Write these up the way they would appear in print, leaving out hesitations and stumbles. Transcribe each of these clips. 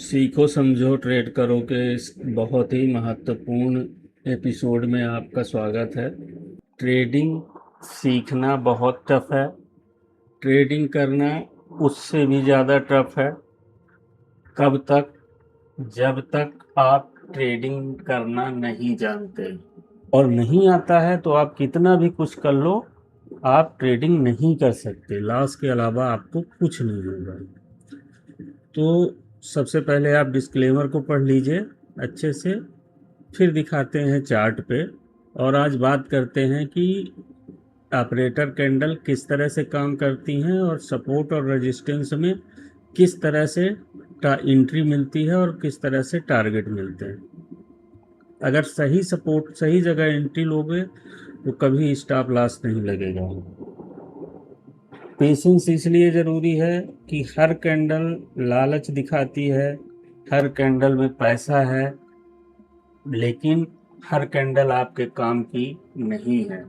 सीखो समझो ट्रेड करो के इस बहुत ही महत्वपूर्ण एपिसोड में आपका स्वागत है। ट्रेडिंग सीखना बहुत टफ है। ट्रेडिंग करना उससे भी ज़्यादा टफ है। कब तक? जब तक आप ट्रेडिंग करना नहीं जानते और नहीं आता है तो आप कितना भी कुछ कर लो, आप ट्रेडिंग नहीं कर सकते। लॉस के अलावा आपको कुछ नहीं होगा। तो सबसे पहले आप डिस्क्लेमर को पढ़ लीजिए अच्छे से, फिर दिखाते हैं चार्ट पे। और आज बात करते हैं कि ऑपरेटर कैंडल किस तरह से काम करती हैं और सपोर्ट और रेजिस्टेंस में किस तरह से एंट्री मिलती है और किस तरह से टारगेट मिलते हैं। अगर सही सपोर्ट सही जगह एंट्री लोगे तो कभी स्टॉप लॉस नहीं लगेगा। पेशेंस इसलिए ज़रूरी है कि हर कैंडल लालच दिखाती है, हर कैंडल में पैसा है, लेकिन हर कैंडल आपके काम की नहीं है।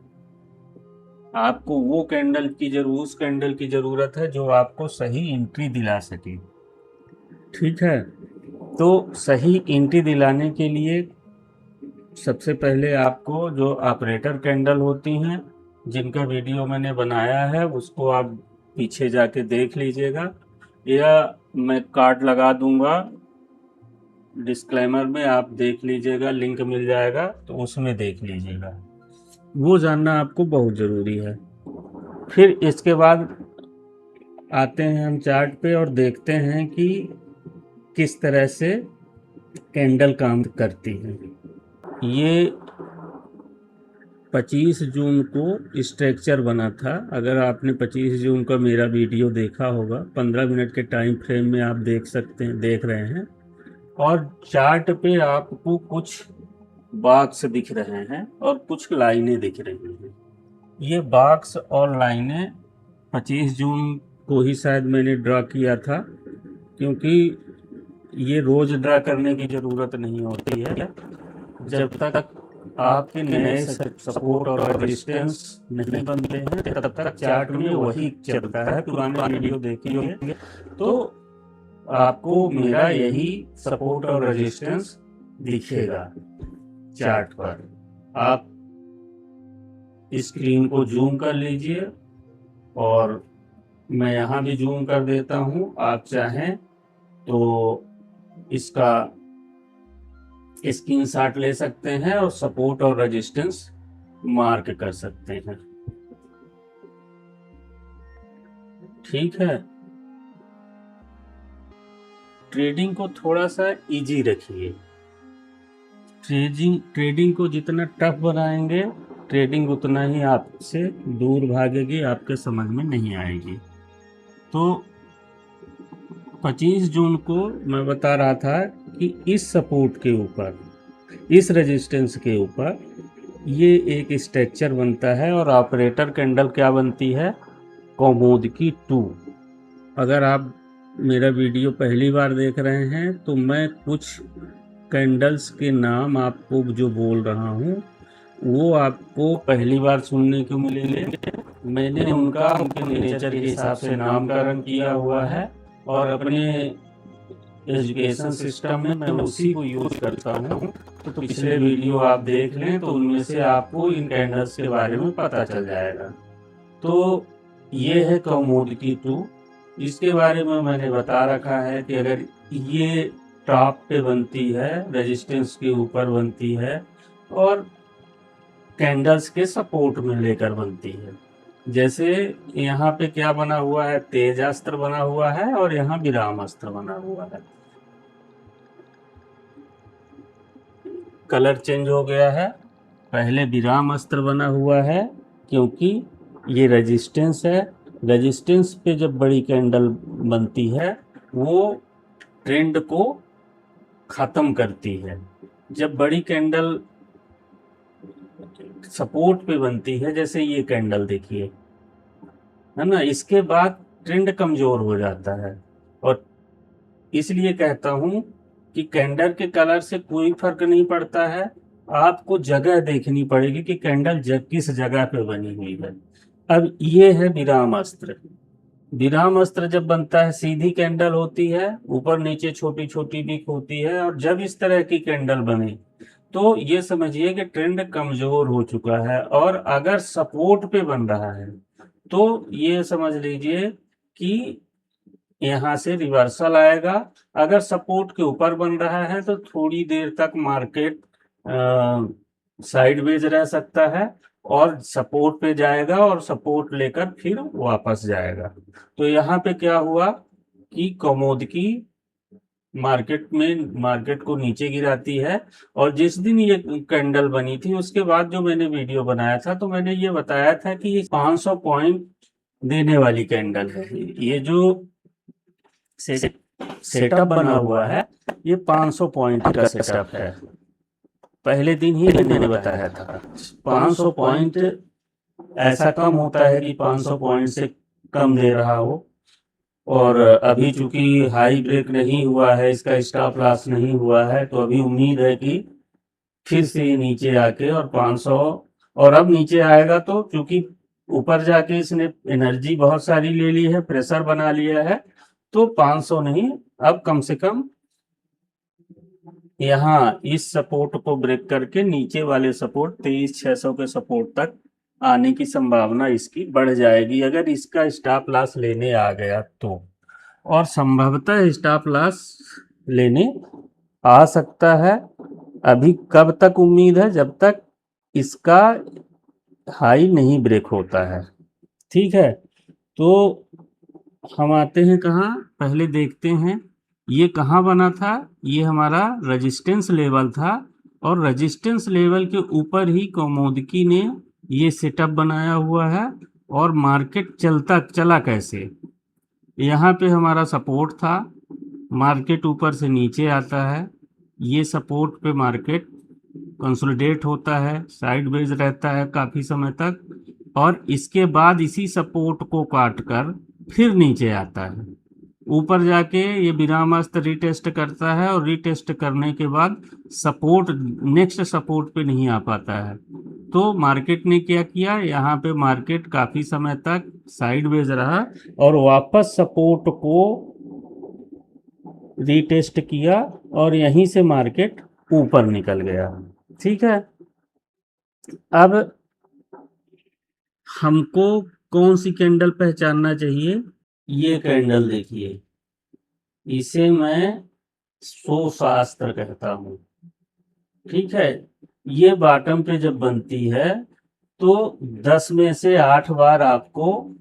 आपको वो कैंडल की जरूर उस कैंडल की ज़रूरत है जो आपको सही एंट्री दिला सके। ठीक है, तो सही एंट्री दिलाने के लिए सबसे पहले आपको जो ऑपरेटर कैंडल होती हैं, जिनका वीडियो मैंने बनाया है, उसको आप पीछे जाके देख लीजिएगा, या मैं कार्ड लगा दूंगा डिस्क्लेमर में, आप देख लीजिएगा, लिंक मिल जाएगा तो उसमें देख लीजिएगा। वो जानना आपको बहुत ज़रूरी है। फिर इसके बाद आते हैं हम चार्ट पे और देखते हैं कि किस तरह से कैंडल काम करती है। ये 25 जून को स्ट्रक्चर बना था। अगर आपने 25 जून का मेरा वीडियो देखा होगा, 15 मिनट के टाइम फ्रेम में आप देख रहे हैं। और चार्ट पे आपको कुछ बॉक्स दिख रहे हैं और कुछ लाइनें दिख रही हैं। ये बॉक्स और लाइनें 25 जून को ही शायद मैंने ड्रा किया था, क्योंकि ये रोज ड्रा करने की ज़रूरत नहीं होती है। जब तक आपके नए सपोर्ट और रेजिस्टेंस नहीं बनते हैं तब तक चार्ट में वही चलता है। पुराने वीडियो देखेंगे तो आपको मेरा यही सपोर्ट और रेजिस्टेंस दिखेगा चार्ट पर। आप स्क्रीन को जूम कर लीजिए और मैं यहाँ भी जूम कर देता हूँ। आप चाहें तो इसका स्क्रीनशॉट ले सकते हैं और सपोर्ट और रेजिस्टेंस मार्क कर सकते हैं। ठीक है, ट्रेडिंग को थोड़ा सा इजी रखिए। ट्रेडिंग को जितना टफ बनाएंगे, ट्रेडिंग उतना ही आपसे दूर भागेगी, आपके समझ में नहीं आएगी। तो 25 जून को मैं बता रहा था कि इस सपोर्ट के ऊपर, इस रेजिस्टेंस के ऊपर ये एक स्ट्रक्चर बनता है और ऑपरेटर कैंडल क्या बनती है? कौमुदकी 2। अगर आप मेरा वीडियो पहली बार देख रहे हैं तो मैं कुछ कैंडल्स के नाम आपको जो बोल रहा हूँ वो आपको पहली बार सुनने को मिलेंगे। मैंने उनके नेचर के हिसाब से नामकरण किया हुआ है और अपने एजुकेशन सिस्टम में मैं उसी को यूज करता हूँ। तो पिछले वीडियो आप देख लें तो उनमें से आपको इन कैंडल्स के बारे में पता चल जाएगा। तो ये है कौमुदकी 2। इसके बारे में मैंने बता रखा है कि अगर ये टॉप पे बनती है, रेजिस्टेंस के ऊपर बनती है और कैंडल्स के सपोर्ट में लेकर बनती है। जैसे यहाँ पे क्या बना हुआ है? तेज अस्त्र बना हुआ है और यहाँ विराम अस्त्र बना हुआ है। कलर चेंज हो गया है। पहले विराम अस्त्र बना हुआ है क्योंकि ये रेजिस्टेंस है। रेजिस्टेंस पे जब बड़ी कैंडल बनती है वो ट्रेंड को खत्म करती है। जब बड़ी कैंडल सपोर्ट पे बनती है, जैसे ये कैंडल देखिए, है ना, इसके बाद ट्रेंड कमजोर हो जाता है। और इसलिए कहता हूं कि कैंडल के कलर से कोई फर्क नहीं पड़ता है, आपको जगह देखनी पड़ेगी कि कैंडल किस जगह पे बनी हुई है। अब ये है विराम अस्त्र। विराम अस्त्र जब बनता है सीधी कैंडल होती है, ऊपर नीचे छोटी छोटी विक होती है, और जब इस तरह की कैंडल बने तो ये समझिए कि ट्रेंड कमजोर हो चुका है। और अगर सपोर्ट पे बन रहा है तो ये समझ लीजिए कि यहाँ से रिवर्सल आएगा। अगर सपोर्ट के ऊपर बन रहा है तो थोड़ी देर तक मार्केट साइडवेज रह सकता है, और सपोर्ट पे जाएगा और सपोर्ट लेकर फिर वापस जाएगा। तो यहाँ पे क्या हुआ कि कमोडिटी मार्केट को नीचे गिराती है। और जिस दिन ये कैंडल बनी थी उसके बाद जो मैंने वीडियो बनाया था तो मैंने ये बताया था कि ये 500 पॉइंट देने वाली कैंडल है। ये जो सेटअप बना हुआ है ये 500 पॉइंट का सेटअप है। पहले दिन ही मैंने बताया था 500 पॉइंट ऐसा कम होता है कि 500 पॉइंट से कम दे रहा हो। और अभी चूंकि हाई ब्रेक नहीं हुआ है, इसका स्टॉप लॉस नहीं हुआ है, तो अभी उम्मीद है कि फिर से ये नीचे आके और 500 और अब नीचे आएगा। तो चूंकि ऊपर जाके इसने एनर्जी बहुत सारी ले ली है, प्रेशर बना लिया है, तो 500 नहीं, अब कम से कम यहाँ इस सपोर्ट को ब्रेक करके नीचे वाले सपोर्ट 23,600 के सपोर्ट तक आने की संभावना इसकी बढ़ जाएगी, अगर इसका स्टॉप लॉस लेने आ गया तो। और संभवतः स्टॉप लॉस लेने आ सकता है। अभी कब तक उम्मीद है? जब तक इसका हाई नहीं ब्रेक होता है। ठीक है, तो हम आते हैं कहाँ, पहले देखते हैं ये कहाँ बना था। ये हमारा रेजिस्टेंस लेवल था, और रेजिस्टेंस लेवल के ऊपर ही कमोडिटी ने ये सेटअप बनाया हुआ है। और मार्केट चला कैसे, यहाँ पे हमारा सपोर्ट था, मार्केट ऊपर से नीचे आता है, ये सपोर्ट पे मार्केट कंसोलिडेट होता है, साइडवेज रहता है काफ़ी समय तक, और इसके बाद इसी सपोर्ट को काट कर फिर नीचे आता है। ऊपर जाके ये विरामास्त्र रीटेस्ट करता है, और रीटेस्ट करने के बाद सपोर्ट नेक्स्ट सपोर्ट पे नहीं आ पाता है। तो मार्केट ने क्या किया, यहाँ पे मार्केट काफ़ी समय तक साइडवेज रहा और वापस सपोर्ट को रीटेस्ट किया, और यहीं से मार्केट ऊपर निकल गया। ठीक है, अब हमको कौन सी कैंडल पहचानना चाहिए? ये कैंडल देखिए, इसे मैं शोशास्त्र कहता हूँ। ठीक है, ये बॉटम पे जब बनती है तो 10 में से 8 बार आपको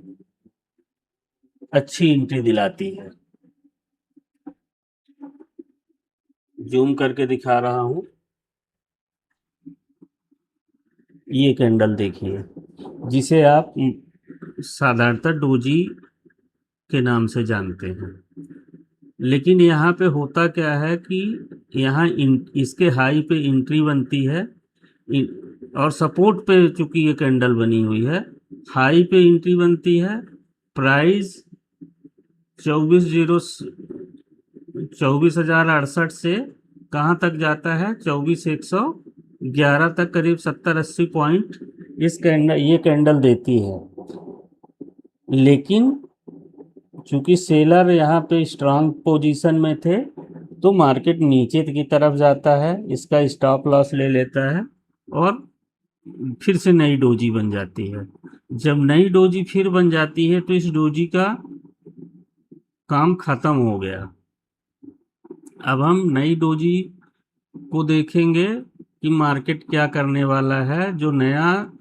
अच्छी एंट्री दिलाती है। जूम करके दिखा रहा हूं, ये कैंडल देखिए, जिसे आप साधारणतः डोजी के नाम से जानते हैं। लेकिन यहाँ पे होता क्या है कि यहाँ इसके हाई पे एंट्री बनती है, और सपोर्ट पे चूंकि ये कैंडल बनी हुई है, हाई पे एंट्री बनती है, प्राइस 24,068 से कहाँ तक जाता है, 24,111 तक, करीब 70-80 पॉइंट ये कैंडल देती है। लेकिन चूंकि सेलर यहाँ पे स्ट्रांग पोजीशन में थे, तो मार्केट नीचे की तरफ जाता है, इसका स्टॉप लॉस ले लेता है, और फिर से नई डोजी बन जाती है। जब नई डोजी फिर बन जाती है तो इस डोजी का काम खत्म हो गया। अब हम नई डोजी को देखेंगे कि मार्केट क्या करने वाला है। जो नया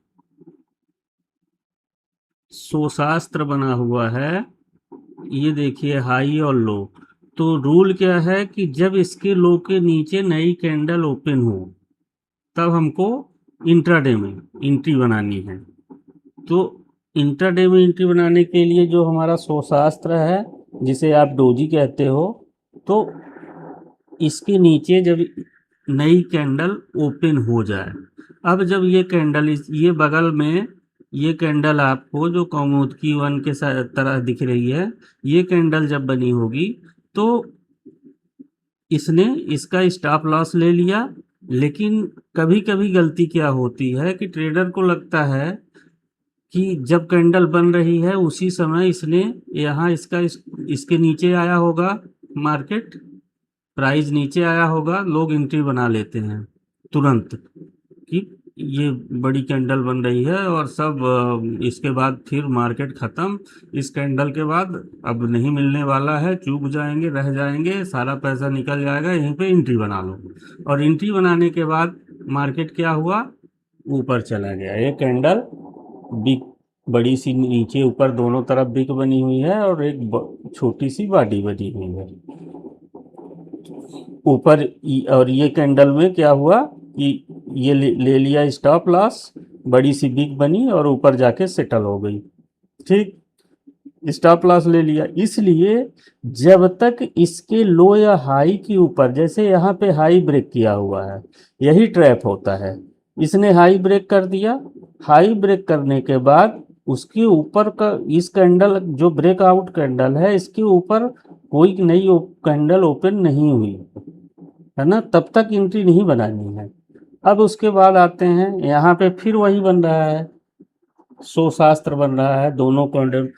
शोशास्त्र बना हुआ है, ये देखिए हाई और लो। तो रूल क्या है कि जब इसके लो के नीचे नई कैंडल ओपन हो तब हमको इंट्राडे में एंट्री बनानी है। तो इंट्राडे में एंट्री बनाने के लिए जो हमारा शोशास्त्र है, जिसे आप डोजी कहते हो, तो इसके नीचे जब नई कैंडल ओपन हो जाए, अब जब ये कैंडल ये बगल में ये कैंडल आपको जो कौमुदी 1 के तरह दिख रही है, ये कैंडल जब बनी होगी तो इसने इसका स्टॉप लॉस ले लिया। लेकिन कभी कभी गलती क्या होती है कि ट्रेडर को लगता है कि जब कैंडल बन रही है उसी समय इसने यहाँ इसके नीचे आया होगा, मार्केट प्राइस नीचे आया होगा, लोग एंट्री बना लेते हैं तुरंत कि ये बड़ी कैंडल बन रही है, और सब इसके बाद फिर मार्केट ख़त्म, इस कैंडल के बाद अब नहीं मिलने वाला है, चूक जाएंगे, रह जाएंगे, सारा पैसा निकल जाएगा, यहीं पे एंट्री बना लो। और एंट्री बनाने के बाद मार्केट क्या हुआ, ऊपर चला गया। ये कैंडल बिग, बड़ी सी नीचे ऊपर दोनों तरफ बिग बनी हुई है और एक छोटी सी बॉडी बनी हुई है ऊपर। और ये कैंडल में क्या हुआ कि ये ले लिया स्टॉप लॉस, बड़ी सी बिग बनी और ऊपर जाके सेटल हो गई। ठीक, स्टॉप लॉस ले लिया। इसलिए जब तक इसके लो या हाई के ऊपर, जैसे यहाँ पे हाई ब्रेक किया हुआ है, यही ट्रैप होता है। इसने हाई ब्रेक कर दिया, हाई ब्रेक करने के बाद उसके ऊपर का इस कैंडल जो ब्रेकआउट कैंडल है, इसके ऊपर कोई नई कैंडल ओपन नहीं हुई है ना, तब तक एंट्री नहीं बनानी है। अब उसके बाद आते हैं यहाँ पे, फिर वही बन रहा है, सो शास्त्र बन रहा है, दोनों कैंडल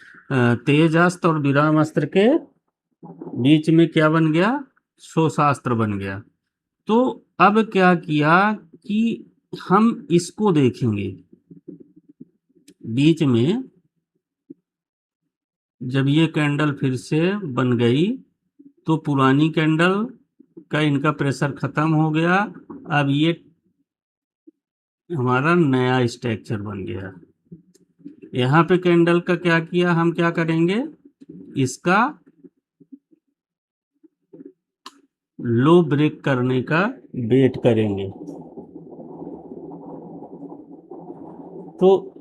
तेज अस्त्र और विराम अस्त्र के बीच में क्या बन गया, सो शास्त्र बन गया। तो अब क्या किया कि हम इसको देखेंगे बीच में, जब ये कैंडल फिर से बन गई तो पुरानी कैंडल का इनका प्रेशर खत्म हो गया। अब ये हमारा नया स्ट्रक्चर बन गया। यहाँ पे कैंडल का क्या किया, हम क्या करेंगे, इसका लो ब्रेक करने का वेट करेंगे। तो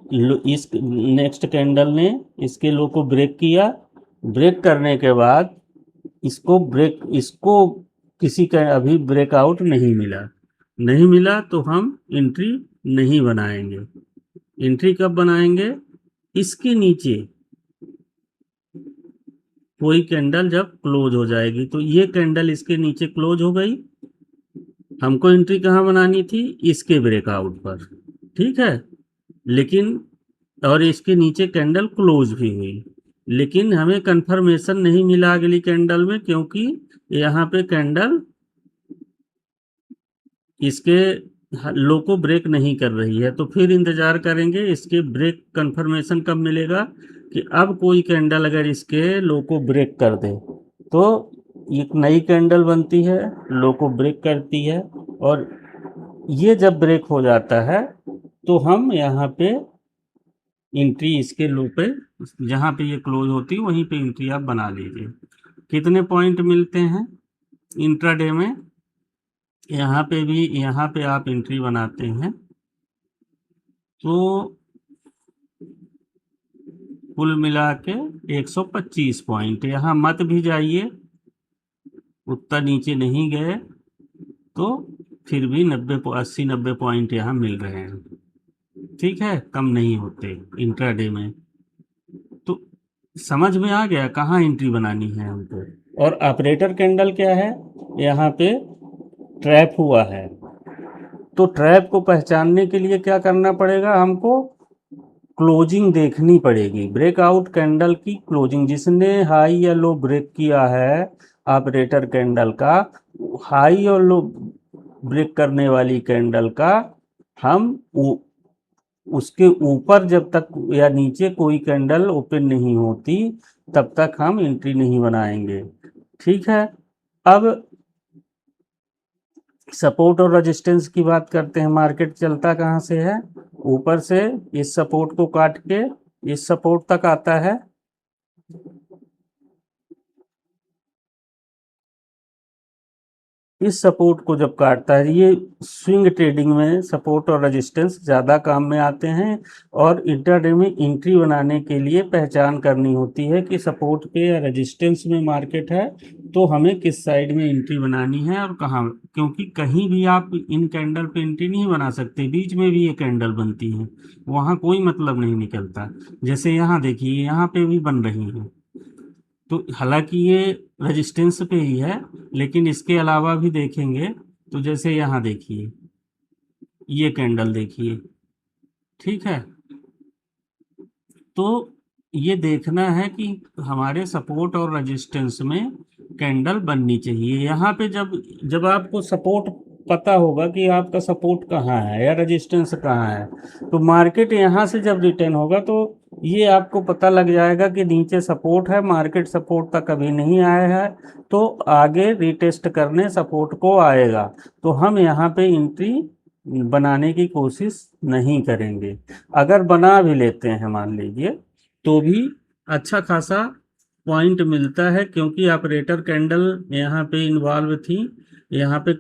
इस नेक्स्ट कैंडल ने इसके लो को ब्रेक किया, ब्रेक करने के बाद इसको किसी का अभी ब्रेकआउट नहीं मिला, नहीं मिला तो हम एंट्री नहीं बनाएंगे। एंट्री कब बनाएंगे, इसके नीचे कोई कैंडल जब क्लोज हो जाएगी। तो ये कैंडल इसके नीचे क्लोज हो गई, हमको एंट्री कहाँ बनानी थी, इसके ब्रेकआउट पर, ठीक है। लेकिन और इसके नीचे कैंडल क्लोज भी हुई, लेकिन हमें कंफर्मेशन नहीं मिला अगली कैंडल में, क्योंकि यहाँ पे कैंडल इसके लो को ब्रेक नहीं कर रही है। तो फिर इंतजार करेंगे, इसके ब्रेक कंफर्मेशन कब मिलेगा, कि अब कोई कैंडल अगर इसके लो को ब्रेक कर दे तो एक नई कैंडल बनती है, लो को ब्रेक करती है, और ये जब ब्रेक हो जाता है तो हम यहाँ पे एंट्री इसके लो पे, जहाँ पे ये क्लोज होती है वहीं पे एंट्री आप बना लीजिए। कितने पॉइंट मिलते हैं इंट्राडे में, यहाँ पे भी, यहाँ पे आप एंट्री बनाते हैं तो कुल मिला के 125 पॉइंट। यहाँ मत भी जाइए, उतना नीचे नहीं गए तो फिर भी 80-90 पॉइंट यहाँ मिल रहे हैं, ठीक है, कम नहीं होते इंट्राडे में। तो समझ में आ गया कहाँ एंट्री बनानी है हमको। और ऑपरेटर कैंडल क्या है, यहाँ पे ट्रैप हुआ है, तो ट्रैप को पहचानने के लिए क्या करना पड़ेगा, हमको क्लोजिंग देखनी पड़ेगी, ब्रेकआउट कैंडल की क्लोजिंग, जिसने हाई या लो ब्रेक किया है ऑपरेटर कैंडल का, हाई और लो ब्रेक करने वाली कैंडल का हम उसके ऊपर जब तक या नीचे कोई कैंडल ओपन नहीं होती तब तक हम एंट्री नहीं बनाएंगे, ठीक है। अब सपोर्ट और रेजिस्टेंस की बात करते हैं। मार्केट चलता कहाँ से है, ऊपर से इस सपोर्ट को काट के इस सपोर्ट तक आता है, इस सपोर्ट को जब काटता है, ये स्विंग ट्रेडिंग में सपोर्ट और रेजिस्टेंस ज़्यादा काम में आते हैं, और इंट्राडे में एंट्री बनाने के लिए पहचान करनी होती है कि सपोर्ट पे या रेजिस्टेंस में मार्केट है तो हमें किस साइड में एंट्री बनानी है और कहाँ, क्योंकि कहीं भी आप इन कैंडल पे एंट्री नहीं बना सकते, बीच में भी ये कैंडल बनती है, वहाँ कोई मतलब नहीं निकलता। जैसे यहाँ देखिए, यहाँ पे भी बन रही है, तो हालांकि ये रेजिस्टेंस पे ही है, लेकिन इसके अलावा भी देखेंगे तो जैसे यहाँ देखिए, ये कैंडल देखिए, ठीक है, तो ये देखना है कि हमारे सपोर्ट और रेजिस्टेंस में कैंडल बननी चाहिए। यहाँ पे जब जब आपको सपोर्ट पता होगा कि आपका सपोर्ट कहाँ है या रेजिस्टेंस कहाँ है, तो मार्केट यहाँ से जब रिटर्न होगा तो ये आपको पता लग जाएगा कि नीचे सपोर्ट है, मार्केट सपोर्ट तक अभी नहीं आया है, तो आगे रिटेस्ट करने सपोर्ट को आएगा, तो हम यहाँ पे एंट्री बनाने की कोशिश नहीं करेंगे। अगर बना भी लेते हैं मान लीजिए, तो भी अच्छा खासा पॉइंट मिलता है, क्योंकि ऑपरेटर कैंडल यहाँ पे इन्वॉल्व थी, यहाँ पे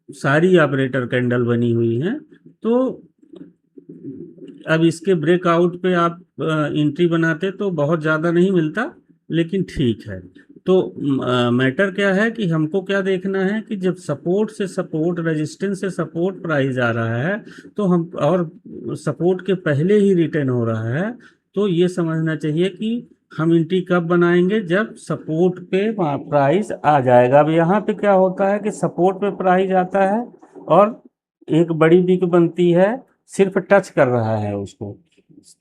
सारी ऑपरेटर कैंडल बनी हुई हैं। तो अब इसके ब्रेकआउट पे आप एंट्री बनाते तो बहुत ज़्यादा नहीं मिलता, लेकिन ठीक है। तो मैटर क्या है कि हमको क्या देखना है कि जब सपोर्ट से सपोर्ट, रेजिस्टेंस से सपोर्ट प्राइस आ रहा है, तो हम और सपोर्ट के पहले ही रिटर्न हो रहा है, तो ये समझना चाहिए कि हम एंट्री कब बनाएंगे, जब सपोर्ट पे प्राइस आ जाएगा। अब यहाँ पे क्या होता है कि सपोर्ट पे प्राइस आता है और एक बड़ी बिग बनती है, सिर्फ टच कर रहा है उसको,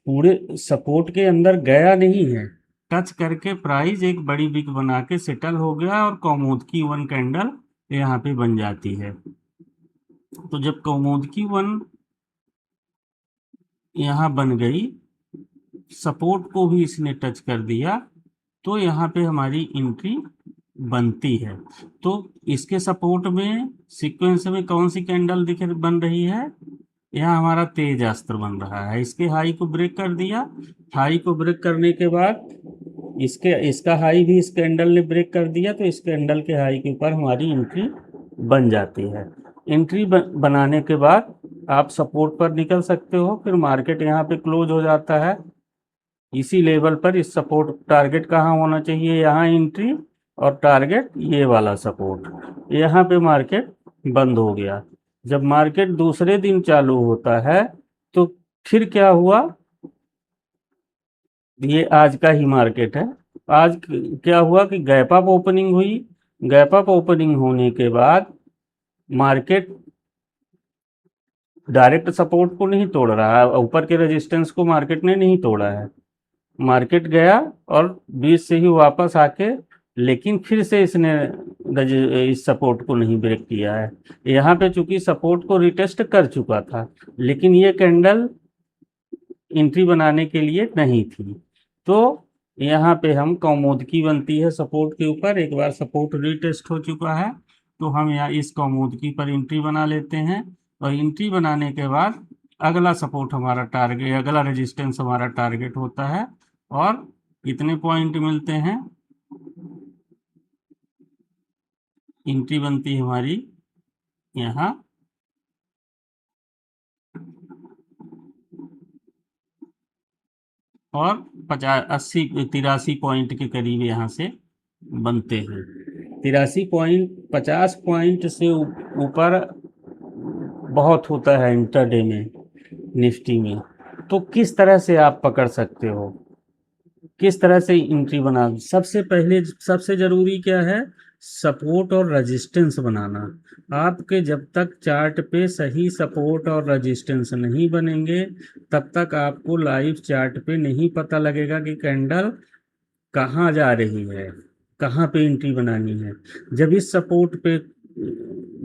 पूरे सपोर्ट के अंदर गया नहीं है, टच करके प्राइस एक बड़ी बिग बना के सेटल हो गया और कौमुदकी वन कैंडल यहाँ पे बन जाती है। तो जब कौमुदकी वन यहाँ बन गई, सपोर्ट को भी इसने टच कर दिया, तो यहाँ पे हमारी एंट्री बनती है। तो इसके सपोर्ट में सीक्वेंस में कौन सी कैंडल दिख बन रही है, यहाँ हमारा तेज अस्त्र बन रहा है। इसके हाई को ब्रेक कर दिया, हाई को ब्रेक करने के बाद इसका हाई भी इस कैंडल ने ब्रेक कर दिया, तो इस कैंडल के हाई के ऊपर हमारी एंट्री बन जाती है। एंट्री बनाने के बाद आप सपोर्ट पर निकल सकते हो, फिर मार्केट यहाँ पे क्लोज हो जाता है इसी लेवल पर। इस सपोर्ट टारगेट कहाँ होना चाहिए, यहाँ एंट्री, और टारगेट ये वाला सपोर्ट, यहाँ पे मार्केट बंद हो गया। जब मार्केट दूसरे दिन चालू होता है, तो फिर क्या हुआ, ये आज का ही मार्केट है। आज क्या हुआ कि गैप अप ओपनिंग हुई, गैप अप ओपनिंग होने के बाद मार्केट डायरेक्ट सपोर्ट को नहीं तोड़ रहा है, ऊपर के रेजिस्टेंस को मार्केट ने नहीं तोड़ा है, मार्केट गया और बीच से ही वापस आके, लेकिन फिर से इसने इस सपोर्ट को नहीं ब्रेक किया है। यहाँ पे चूंकि सपोर्ट को रिटेस्ट कर चुका था, लेकिन ये कैंडल एंट्री बनाने के लिए नहीं थी। तो यहाँ पे हम कौमुदकी बनती है सपोर्ट के ऊपर, एक बार सपोर्ट रिटेस्ट हो चुका है, तो हम यहाँ इस कौमुदकी पर एंट्री बना लेते हैं, और एंट्री बनाने के बाद अगला सपोर्ट हमारा टारगेट, अगला रेजिस्टेंस हमारा टारगेट होता है, और कितने पॉइंट मिलते हैं, एंट्री बनती है हमारी यहाँ और 83 पॉइंट के करीब यहाँ से बनते हैं। 83 पॉइंट, 50 पॉइंट से ऊपर बहुत होता है इंटरडे में निफ्टी में। तो किस तरह से आप पकड़ सकते हो, किस तरह से एंट्री बना, सबसे पहले सबसे जरूरी क्या है, सपोर्ट और रेजिस्टेंस बनाना। आपके जब तक चार्ट पे सही सपोर्ट और रेजिस्टेंस नहीं बनेंगे, तब तक आपको लाइव चार्ट पे नहीं पता लगेगा कि कैंडल कहाँ जा रही है, कहाँ पे एंट्री बनानी है। जब इस सपोर्ट पे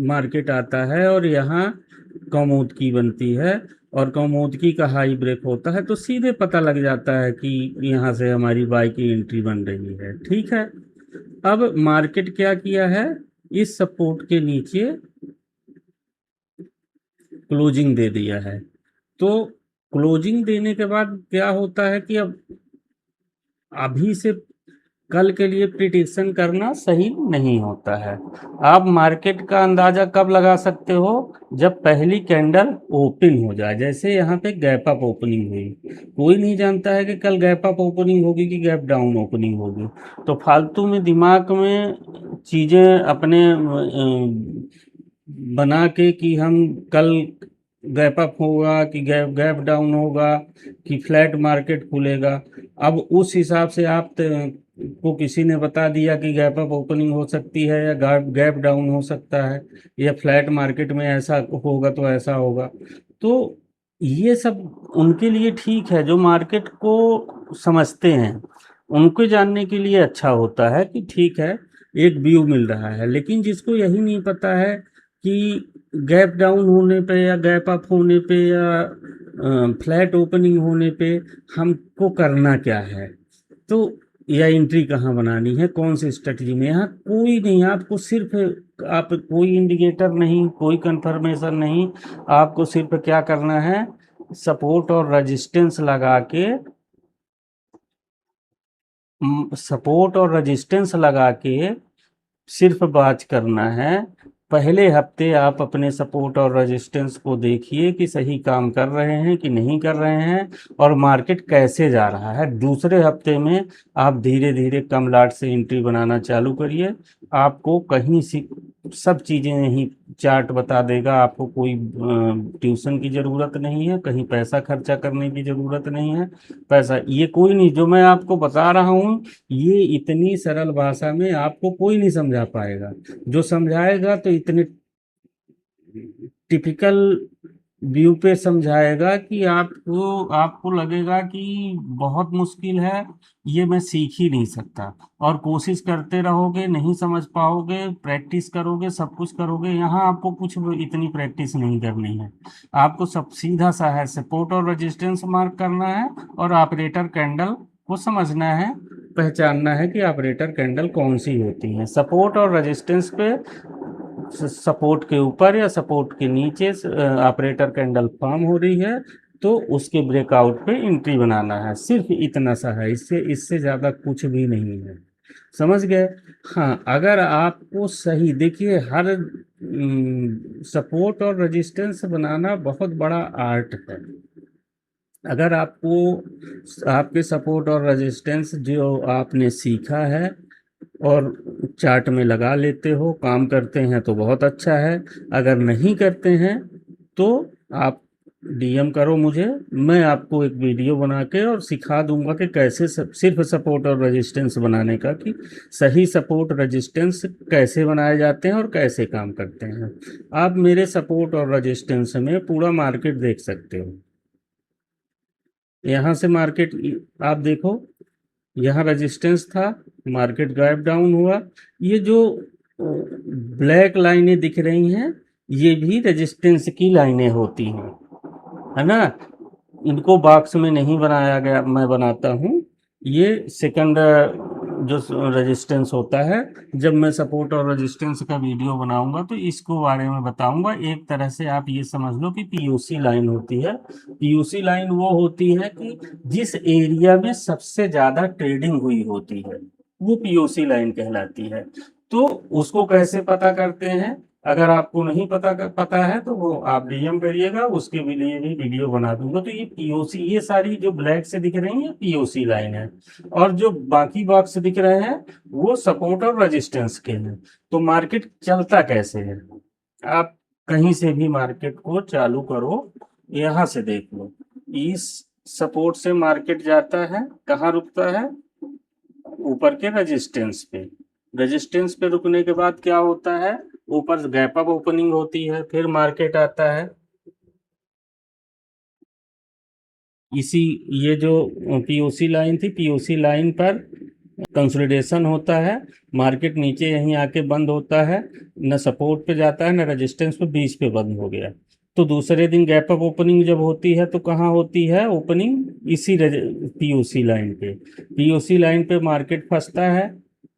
मार्केट आता है और यहाँ कौमुदकी बनती है और कौमुदकी का हाई ब्रेक होता है, तो सीधे पता लग जाता है कि यहाँ से हमारी बाई की एंट्री बन रही है। ठीक है, अब मार्केट क्या किया है, इस सपोर्ट के नीचे क्लोजिंग दे दिया है। तो क्लोजिंग देने के बाद क्या होता है कि अब अभी से कल के लिए प्रिडिक्शन करना सही नहीं होता है। आप मार्केट का अंदाजा कब लगा सकते हो, जब पहली कैंडल ओपन हो जाए। जैसे यहाँ पे गैप अप ओपनिंग हुई, कोई नहीं जानता है कि कल गैप अप ओपनिंग होगी कि गैप डाउन ओपनिंग होगी, तो फालतू में दिमाग में चीज़ें अपने बना के कि हम कल गैप अप होगा कि गैप गैप डाउन होगा कि फ्लैट मार्केट खुलेगा। अब उस हिसाब से आप को किसी ने बता दिया कि गैप अप ओपनिंग हो सकती है या गैप गैप डाउन हो सकता है, या फ्लैट मार्केट में ऐसा होगा तो ऐसा होगा, तो ये सब उनके लिए ठीक है जो मार्केट को समझते हैं, उनको जानने के लिए अच्छा होता है कि ठीक है एक व्यू मिल रहा है। लेकिन जिसको यही नहीं पता है कि गैप डाउन होने पे या गैप अप होने पे या फ्लैट ओपनिंग होने पे हमको करना क्या है, तो या एंट्री कहाँ बनानी है, कौन सी स्ट्रेटजी में, यहाँ कोई नहीं। आपको सिर्फ, आप कोई इंडिकेटर नहीं, कोई कंफर्मेशन नहीं, आपको सिर्फ क्या करना है, सपोर्ट और रेजिस्टेंस लगा के, सपोर्ट और रेजिस्टेंस लगा के सिर्फ बात करना है। पहले हफ्ते आप अपने सपोर्ट और रेजिस्टेंस को देखिए कि सही काम कर रहे हैं कि नहीं कर रहे हैं और मार्केट कैसे जा रहा है। दूसरे हफ्ते में आप धीरे धीरे कम लाट से एंट्री बनाना चालू करिए। आपको कहीं से सब चीज़ें यहीं चार्ट बता देगा, आपको कोई ट्यूशन की ज़रूरत नहीं है, कहीं पैसा खर्चा करने की ज़रूरत नहीं है। पैसा ये कोई नहीं, जो मैं आपको बता रहा हूँ ये इतनी सरल भाषा में आपको कोई नहीं समझा पाएगा। जो समझाएगा तो इतने टिपिकल व्यू पे समझाएगा कि आपको लगेगा कि बहुत मुश्किल है, ये मैं सीख ही नहीं सकता। और कोशिश करते रहोगे, नहीं समझ पाओगे, प्रैक्टिस करोगे, सब कुछ करोगे, यहाँ आपको कुछ इतनी प्रैक्टिस नहीं करनी है। आपको सब सीधा सा है, सपोर्ट और रेजिस्टेंस मार्क करना है और ऑपरेटर कैंडल को समझना है, पहचानना है कि ऑपरेटर कैंडल कौन सी होती है। सपोर्ट और रेजिस्टेंस पे, सपोर्ट के ऊपर या सपोर्ट के नीचे ऑपरेटर कैंडल फॉर्म हो रही है तो उसके ब्रेकआउट पे एंट्री बनाना है। सिर्फ इतना सा है, इससे इससे ज़्यादा कुछ भी नहीं है। समझ गए? हाँ, अगर आपको सही देखिए, हर सपोर्ट और रेजिस्टेंस बनाना बहुत बड़ा आर्ट है। अगर आपको आपके सपोर्ट और रेजिस्टेंस जो आपने सीखा है और चार्ट में लगा लेते हो, काम करते हैं तो बहुत अच्छा है। अगर नहीं करते हैं तो आप डीएम करो मुझे, मैं आपको एक वीडियो बना के और सिखा दूंगा कि कैसे सिर्फ सपोर्ट और रेजिस्टेंस बनाने का, कि सही सपोर्ट रेजिस्टेंस कैसे बनाए जाते हैं और कैसे काम करते हैं। आप मेरे सपोर्ट और रेजिस्टेंस में पूरा मार्केट देख सकते हो। यहाँ से मार्केट, आप देखो, यहाँ रेजिस्टेंस था, मार्केट गैप डाउन हुआ। ये जो ब्लैक लाइनें दिख रही हैं ये भी रेजिस्टेंस की लाइनें होती हैं, है ना। इनको बॉक्स में नहीं बनाया गया, मैं बनाता हूँ। ये सेकंड जो रेजिस्टेंस होता है, जब मैं सपोर्ट और रेजिस्टेंस का वीडियो बनाऊंगा तो इसको बारे में बताऊंगा। एक तरह से आप ये समझ लो कि पीओसी लाइन होती है। पीओसी लाइन वो होती है कि जिस एरिया में सबसे ज्यादा ट्रेडिंग हुई होती है वो पीओसी लाइन कहलाती है। तो उसको कैसे पता करते हैं, अगर आपको नहीं पता है तो वो आप डीएम करिएगा, उसके भी लिए भी वीडियो बना दूंगा। तो ये पीओसी, ये सारी जो ब्लैक से दिख रही है पीओसी लाइन है, और जो बाकी बॉक्स दिख रहे हैं वो सपोर्ट और रेजिस्टेंस के हैं। तो मार्केट चलता कैसे है, आप कहीं से भी मार्केट को चालू करो, यहाँ से देख लो। इस सपोर्ट से मार्केट जाता है, कहाँ रुकता है, ऊपर के रेजिस्टेंस पे। रेजिस्टेंस पे रुकने के बाद क्या होता है, ऊपर गैप अप ओपनिंग होती है, फिर मार्केट आता है इसी, ये जो पीओसी लाइन थी, पीओसी लाइन पर कंसोलिडेशन होता है, मार्केट नीचे यहीं आके बंद होता है, न सपोर्ट पे जाता है न रेजिस्टेंस पे, बीच पे बंद हो गया। तो दूसरे दिन गैप अप ओपनिंग जब होती है तो कहाँ होती है ओपनिंग, इसी पीओसी लाइन पे। पीओसी लाइन पे मार्केट फंसता है,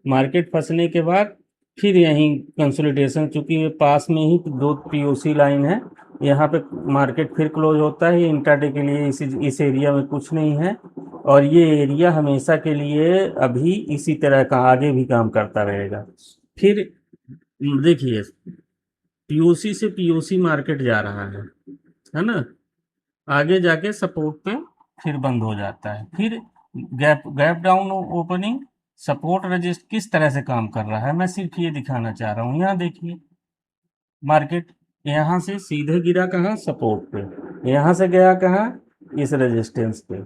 मार्केट फंसने के बाद फिर यहीं कंसोलिडेशन, चूंकि ये पास में ही दो पीओसी लाइन है, यहाँ पे मार्केट फिर क्लोज होता है। ये इंट्राडे के लिए इस एरिया में कुछ नहीं है, और ये एरिया हमेशा के लिए अभी इसी तरह का आगे भी काम करता रहेगा। फिर देखिए, पीओसी से पीओसी मार्केट जा रहा है ना, आगे जाके सपोर्ट पे फिर बंद हो जाता है। फिर gap gap down opening, support resist किस तरह से काम कर रहा है मैं सिर्फ ये दिखाना चाह रहा हूँ। यहाँ देखिए, मार्केट यहाँ से सीधे गिरा कहाँ, सपोर्ट पे, यहाँ से गया कहाँ, इस रेजिस्टेंस पे,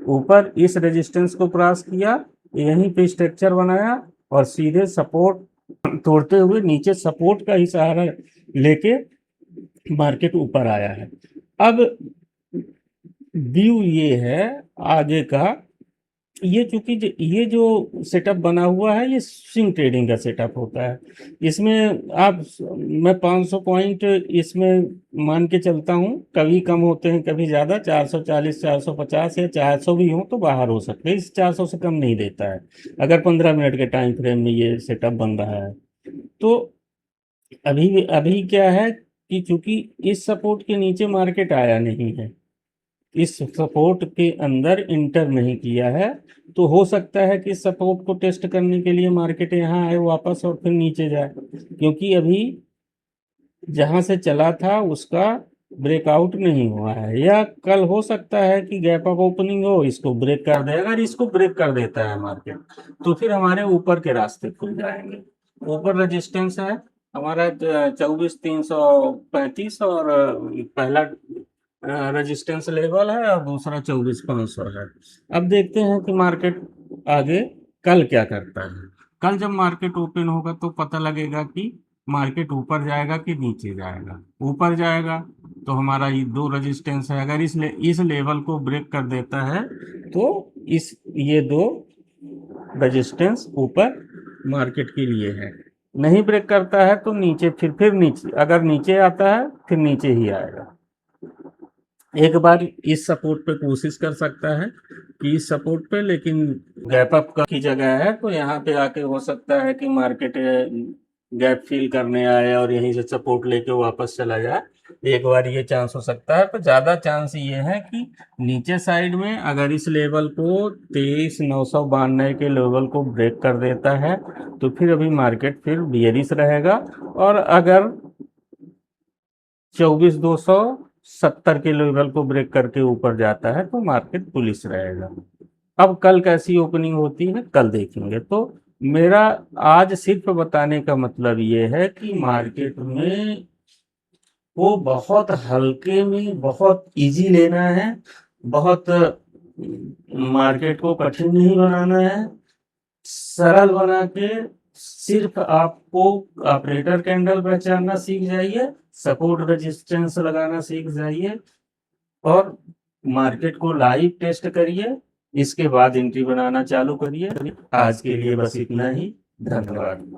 ऊपर इस रेजिस्टेंस को क्रॉस किया, यहीं पे स्ट्रक्चर बनाया और सीधे सपोर्ट तोड़ते हुए नीचे सपोर्ट का ही सहारा लेके मार्केट ऊपर आया है। अब व्यू ये है आगे का ये चूंकि ये जो सेटअप बना हुआ है ये स्विंग ट्रेडिंग का सेटअप होता है। इसमें आप मैं 500 पॉइंट इसमें मान के चलता हूँ, कभी कम होते हैं कभी ज़्यादा, 440 450 या 400 भी हो तो बाहर हो सकते हैं, इस 400 से कम नहीं देता है अगर 15 मिनट के टाइम फ्रेम में ये सेटअप बन रहा है। तो अभी अभी क्या है कि चूंकि इस सपोर्ट के नीचे मार्केट आया नहीं है, इस सपोर्ट के अंदर इंटर नहीं किया है, तो हो सकता है कि सपोर्ट को टेस्ट करने के लिए मार्केट यहाँ आए वापस और फिर नीचे जाए, क्योंकि अभी जहां से चला था उसका ब्रेकआउट नहीं हुआ है, या कल हो सकता है कि गैप अप ओपनिंग हो, इसको ब्रेक कर दे। अगर इसको ब्रेक कर देता है मार्केट तो फिर हमारे ऊपर के रास्ते खुल जाएंगे। ऊपर रेजिस्टेंस है हमारा 24,335, और पहला रेजिस्टेंस लेवल है और दूसरा 24,500 है। अब देखते हैं कि मार्केट आगे कल क्या करता है। कल जब मार्केट ओपन होगा तो पता लगेगा कि मार्केट ऊपर जाएगा कि नीचे जाएगा। ऊपर जाएगा तो हमारा ये दो रेजिस्टेंस है, अगर इस लेवल को ब्रेक कर देता है तो इस ये दो रेजिस्टेंस ऊपर मार्केट के लिए है। नहीं ब्रेक करता है तो नीचे, फिर नीचे, अगर नीचे आता है फिर नीचे ही आएगा। एक बार इस सपोर्ट पे कोशिश कर सकता है कि इस सपोर्ट पे, लेकिन गैप अप की जगह है तो यहाँ पे आके हो सकता है कि मार्केट गैप फिल करने आए और यहीं से सपोर्ट लेके वापस चला जाए। एक बार ये चांस हो सकता है, पर ज़्यादा चांस ये है कि नीचे साइड में अगर इस लेवल को 23,992 के लेवल को ब्रेक कर देता है तो फिर अभी मार्केट फिर बियरिश रहेगा, और अगर 24,270 के लेवल को ब्रेक करके ऊपर जाता है तो मार्केट बुलिश रहेगा। अब कल कैसी ओपनिंग होती है कल देखेंगे। तो मेरा आज सिर्फ बताने का मतलब ये है कि मार्केट में वो बहुत हल्के में, बहुत इजी लेना है, बहुत मार्केट को कठिन नहीं बनाना है, सरल बना के सिर्फ आपको ऑपरेटर कैंडल पहचानना सीख जाइए, सपोर्ट रेजिस्टेंस लगाना सीख जाइए, और मार्केट को लाइव टेस्ट करिए, इसके बाद एंट्री बनाना चालू करिए। आज के लिए बस इतना ही। धन्यवाद।